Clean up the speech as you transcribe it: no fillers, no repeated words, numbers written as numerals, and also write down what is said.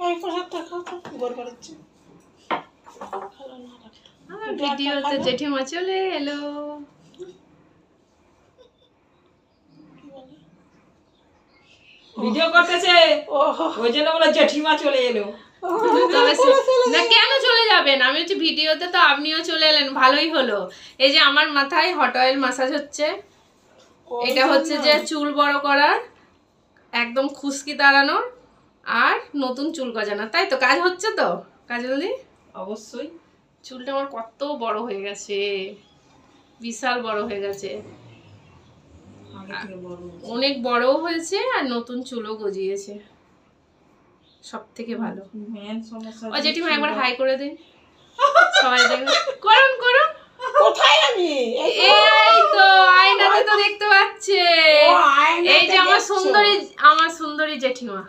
এই প্রসাদটা খাও তো, গোল করেছে। আমার ভিডিওতে জেঠিমা চলে এলো। ভিডিও করতেছে, ওই জন্য বলে জেঠিমা চলে এলো। না কেন চলে যাবেন, আমি হচ্ছে ভিডিওতে, তো আপনিও চলে এলেন, ভালোই হলো। এই যে আমার মাথায় হট অয়েল মাসাজ হচ্ছে, এটা হচ্ছে যে চুল বড় করার, একদম খুশকি তাড়ানোর আর নতুন চুল গজানোর, তাই তো কাজ হচ্ছে তো কাজলদি? অবশ্যই। চুলটা আমার কত বড় হয়ে গেছে, বিশাল বড় হয়ে গেছে, অনেক বড়ও হয়েছে আর নতুন চুলও গজিয়েছে, সব থেকে ভালো। মেন সমস্যা ও জেঠিমা একবার হাই করে দিন, সবাই দেখুন, করুন করুন। কোথায় আমি? এই তো আয়নাতে তো দেখতে পাচ্ছে, ও, আয়নাতে এই যে আমার দেখছো? সুন্দরী জেঠিমা।